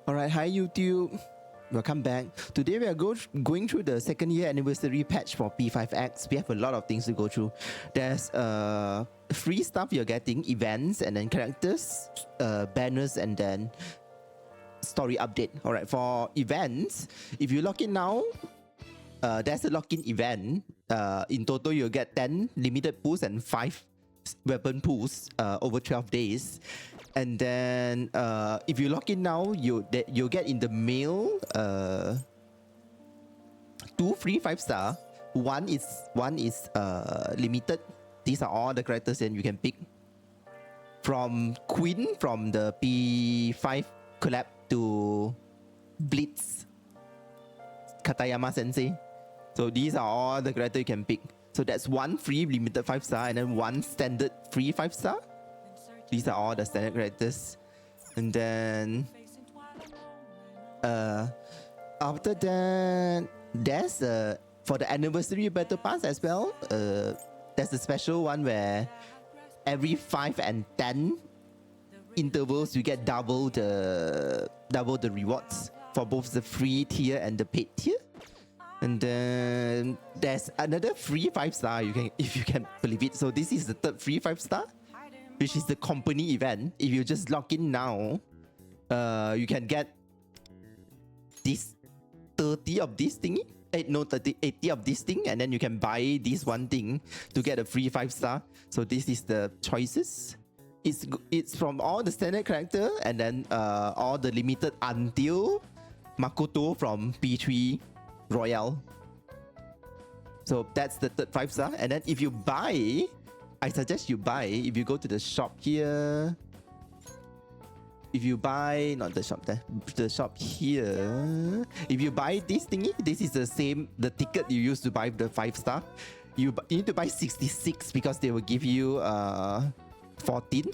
Alright, hi YouTube. Welcome back. Today we are going through the second year anniversary patch for P5x. We have a lot of things to go through. There's free stuff you're getting, events and then characters, banners and then story update. Alright, for events, if you log in now, there's a login event. In total, you'll get 10 limited pulls and 5 weapon pulls over 12 days. And then if you log in now, you'll get in the mail 2 free 5-star. One is limited. These are all the characters and you can pick. From Queen from the P5 collab to Blitz Katayama Sensei. So these are all the characters you can pick. So that's one free limited 5-star and then one standard free 5-star. These are all the standard characters. And then after that, there's for the anniversary battle pass as well. There's a special one where every 5 and 10 intervals you get double the rewards for both the free tier and the paid tier. And then there's another free 5-star if you can believe it. So this is the third free 5-star, which is the company event. If you just log in now, you can get this 30 of this thingy. 80 of this thing, and then you can buy this one thing to get a free 5-star. So this is the choices. It's from all the standard character and then all the limited until Makoto from P3 Royal. So that's the third 5-star. And then if you buy, I suggest you buy, if you go to the shop here, if you buy, not the shop there, the shop here, if you buy this thingy, this is the same, the ticket you used to buy the 5-star. You need to buy 66 because they will give you 14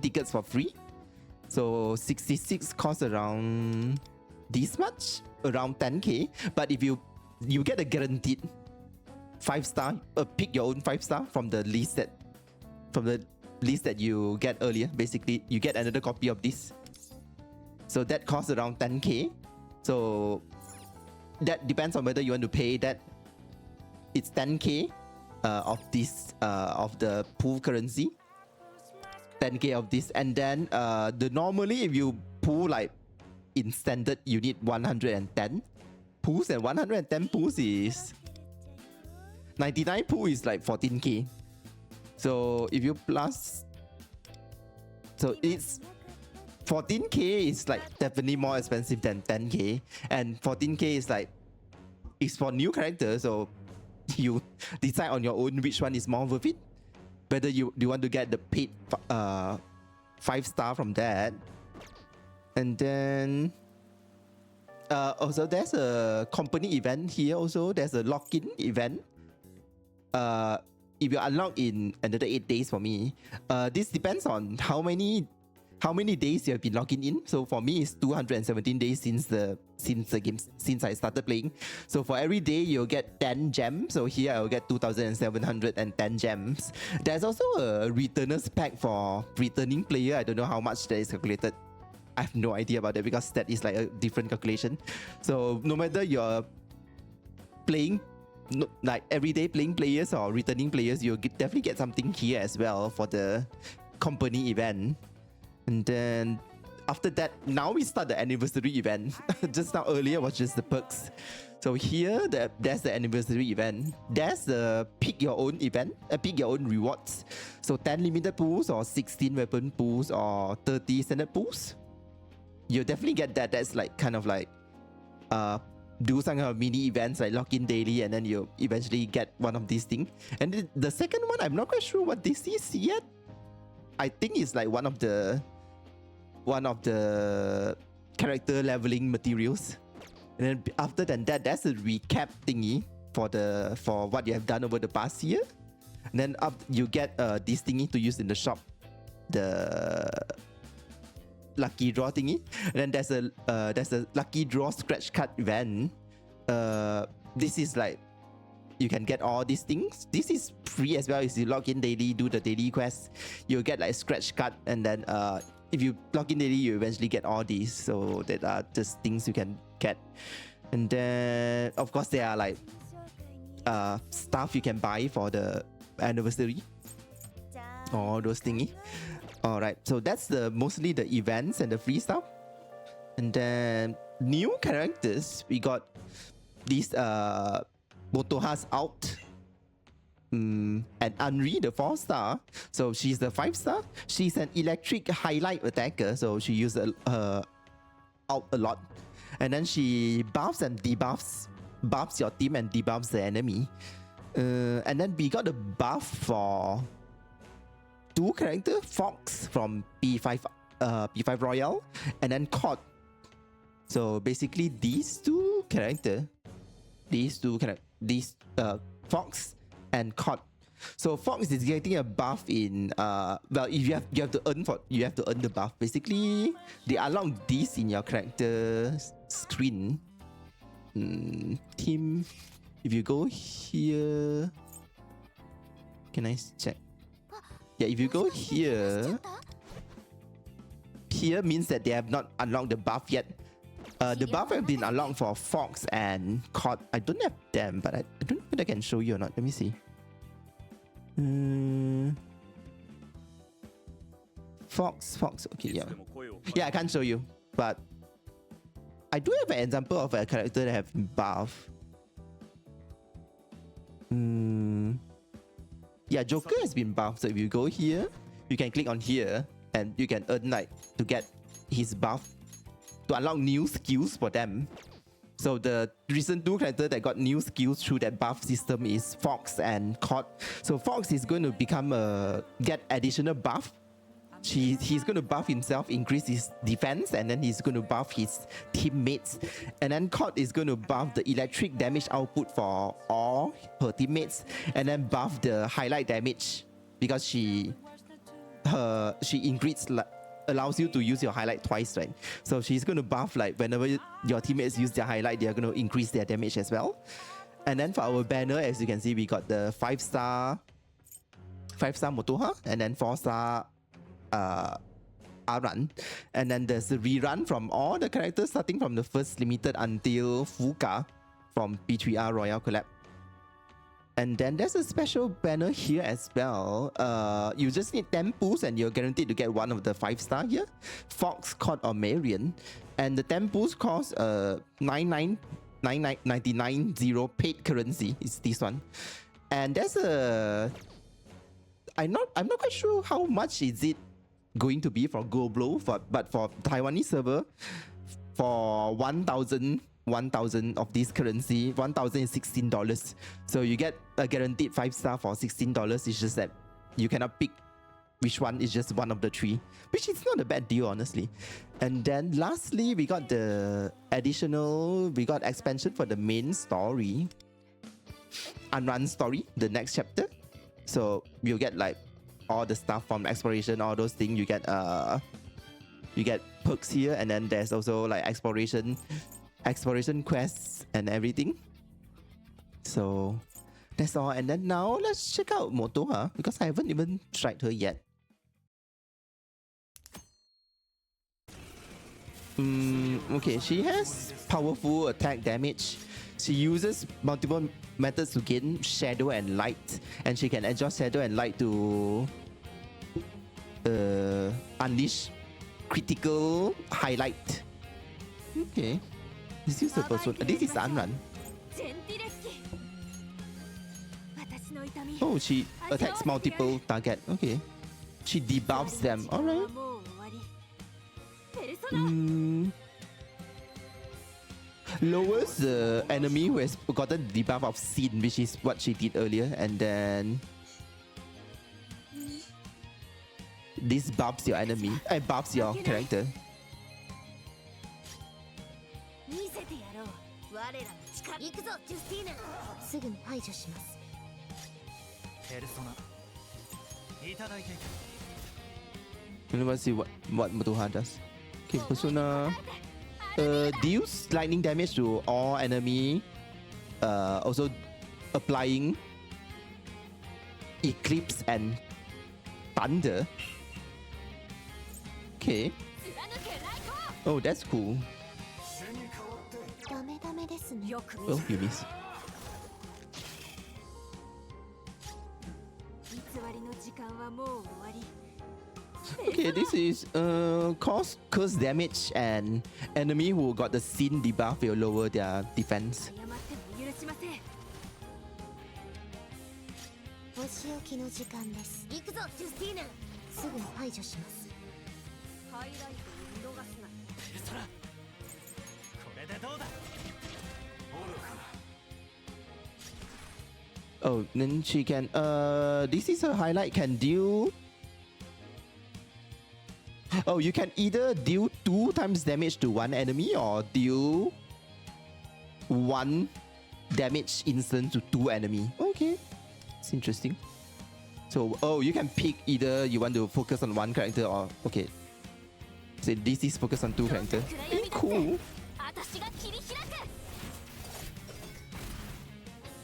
tickets for free. So 66 costs around this much, around 10k. But if you get a guaranteed 5-star, pick your own 5-star from the list that you get earlier. Basically, you get another copy of this. So that costs around 10k. So that depends on whether you want to pay that. It's 10k of this of the pool currency. 10k of this, and then normally if you pool like in standard, you need 110 pools, and 110 pools is 99 pool is like 14k. So if you plus, so it's 14k is like definitely more expensive than 10k, and 14k is like, it's for new characters. So you decide on your own which one is more worth it. Whether you want to get the paid 5-star from that. And then also there's a company event here. Also there's a lock-in event. If you unlock in another 8 days for me, this depends on how many days you have been logging in. So for me, it's 217 days since I started playing. So for every day, you'll get 10 gems. So here I'll get 2,710 gems. There's also a returners pack for returning player. I don't know how much that is calculated. I have no idea about that because that is like a different calculation. So no matter you're playing like everyday playing players or returning players, you'll definitely get something here as well for the company event. And then after that, now we start the anniversary event. Just now earlier was just the perks. So here there's the anniversary event. There's the pick your own event, pick your own rewards. So 10 limited pools or 16 weapon pools or 30 standard pools. You'll definitely get that. That's like kind of like do some kind of mini events like log in daily, and then you eventually get one of these things. And the second one, I'm not quite sure what this is yet. I think it's like one of the character leveling materials. And then after that, that's a recap thingy for what you have done over the past year. And then you get this thingy to use in the shop, the lucky draw thingy. And then there's a lucky draw scratch card event. This is like, you can get all these things. This is free as well. If you log in daily, do the daily quest, you'll get like scratch card, and then if you log in daily, you eventually get all these. So that are just things you can get. And then of course there are like stuff you can buy for the anniversary. All those thingy. Alright, so that's the mostly the events and the free stuff. And then new characters, we got these Motoha's out. And Arai, the 4-star. So she's the 5-star. She's an electric highlight attacker, so she uses out a lot. And then she buffs and debuffs, buffs your team and debuffs the enemy. And then we got a buff for 2 characters, Fox from P5 Royal, and then Chord. So basically these two characters, Fox and Chord. So Fox is getting a buff in well, if you have to earn the buff. Basically, they unlock this in your character screen. Team. If you go here, can I check? Yeah, if you go here means that they have not unlocked the buff yet. The buff have been unlocked for Fox and Chord. I don't have them, but I don't know if I can show you or not. Let me see. Fox. Okay, yeah. Yeah, I can't show you, but I do have an example of a character that have buff. Yeah, Joker has been buffed. So if you go here, you can click on here and you can earn like to get his buff to unlock new skills for them. So the recent 2 characters that got new skills through that buff system is Fox and Chord. So Fox is going to become get additional buff. He's going to buff himself, increase his defense, and then he's going to buff his teammates. And then Chord is going to buff the electric damage output for all her teammates, and then buff the highlight damage because she allows you to use your highlight twice, right? So she's going to buff like whenever your teammates use their highlight, they are going to increase their damage as well. And then for our banner, as you can see, we got the 5-star Motoha, and then 4-star Aran. And then there's a rerun from all the characters starting from the first limited until Fuka from P3R Royal Collab. And then there's a special banner here as well. You just need 10 pulls and you're guaranteed to get one of the 5-star here. Fox, Chord or Marion. And the 10 pulls cost 99.90 paid currency. It's this one. And there's a... I'm not quite sure how much is it going to be for global, but for Taiwanese server, for 1,000 of this currency, 1,000 is $16. So you get a guaranteed 5-star for $16. It's just that you cannot pick which one. Is just one of the 3, which is not a bad deal, honestly. And then lastly, we got expansion for the main story, Aran story, the next chapter. So you'll get like all the stuff from exploration, all those things. You get perks here, and then there's also like exploration quests and everything. So that's all. And then now let's check out Motoha because I haven't even tried her yet. Okay, she has powerful attack damage. She uses multiple methods to gain shadow and light, and she can adjust shadow and light to unleash critical highlight. Okay, this is the person. This is Aran. Oh, she attacks multiple target. Okay, she debuffs them. All right. Lowers the enemy who has gotten the debuff of Sin, which is what she did earlier, and then this buffs your enemy. Buffs your character. Let's see what Motoha does. Okay, Persona. Deals lightning damage to all enemy, also applying eclipse and thunder. Okay. Oh, that's cool. Oh, you missed. Okay, this is curse damage, and enemy who got the sin debuff will lower their defense. Oh, then she can this is her highlight, can deal. Oh, you can either deal 2 times damage to one enemy or deal 1 damage instant to 2 enemy. Okay, it's interesting. So, oh, you can pick either you want to focus on 1 character or, okay. So this is focus on 2 characters. Cool.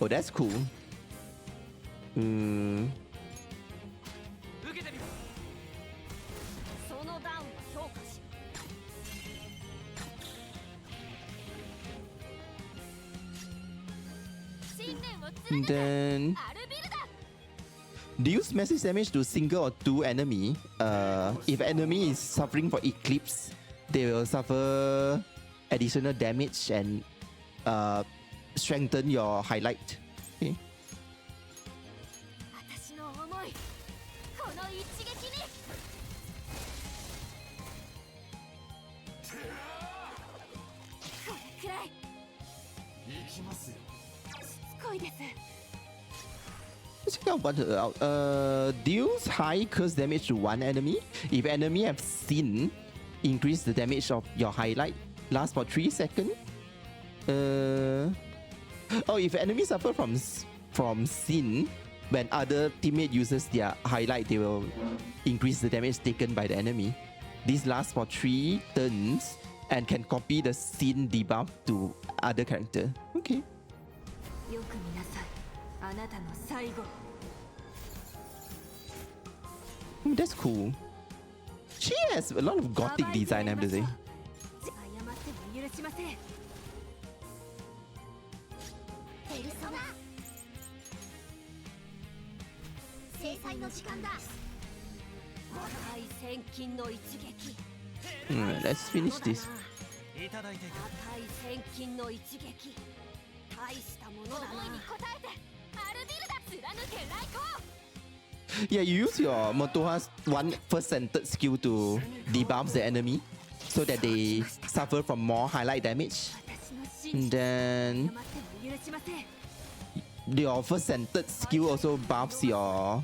Oh, that's cool. Then deals massive damage to single or 2 enemy. If enemy is suffering for eclipse, they will suffer additional damage and strengthen your highlight. Okay. Let's check out what out. Deals high curse damage to 1 enemy. If enemy have sin, increase the damage of your highlight. Last for 3 seconds. Oh, if enemy suffer from sin, when other teammate uses their highlight, they will increase the damage taken by the enemy. This lasts for 3 turns and can copy the sin debuff to other character. Okay. That's cool. She has a lot of gothic design, I have to say. Let's finish this. Yeah, you use your Motoha's first centered skill to debuff the enemy so that they suffer from more highlight damage. And then your first centered skill also buffs your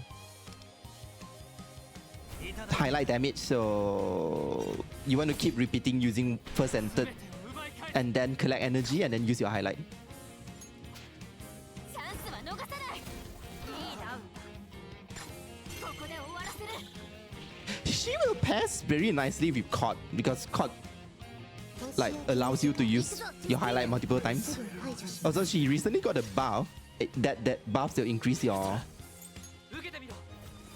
highlight damage, so you want to keep repeating using first centered and then collect energy and then use your highlight. She will pass very nicely with Chord because Chord like allows you to use your highlight multiple times. Also, she recently got a buff that buffs will increase your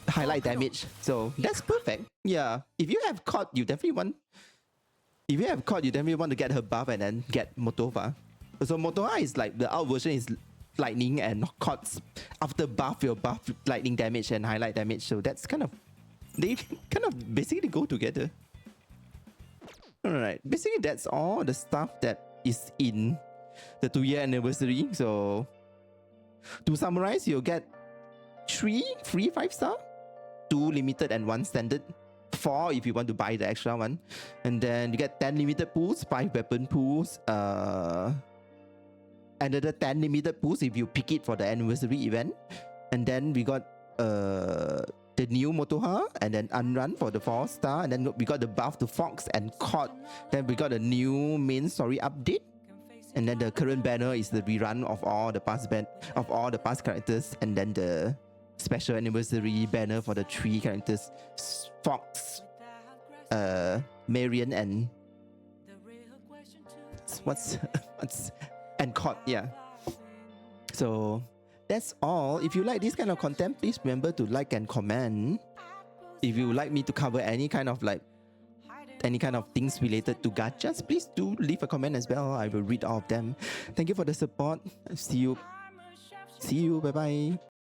highlight damage, so that's perfect. Yeah, if you have Chord, you definitely want. If you have Chord, you definitely want to get her buff and then get Motoha. So Motoha is like the out version is lightning, and Chord's after buff will buff lightning damage and highlight damage. So that's kind of, they kind of basically go together. Alright, basically that's all the stuff that is in the 2-year anniversary. So to summarize, you'll get 3 free 5-star, 2 limited and 1 standard, 4 if you want to buy the extra one, and then you get 10 limited pools, 5 weapon pools, another 10 limited pools if you pick it for the anniversary event, and then we got the new Motoha, and then Aran for the 4-star, and then we got the buff to Fox and Chord. Then we got a new main story update, and then the current banner is the rerun of all the past characters, and then the special anniversary banner for the 3 characters: Fox, Marion, and what's and Chord. Yeah. So that's all. If you like this kind of content, please remember to like and comment. If you would like me to cover any kind of like any kind of things related to gachas, please do leave a comment as well. I will read all of them. Thank you for the support. See you. Bye bye.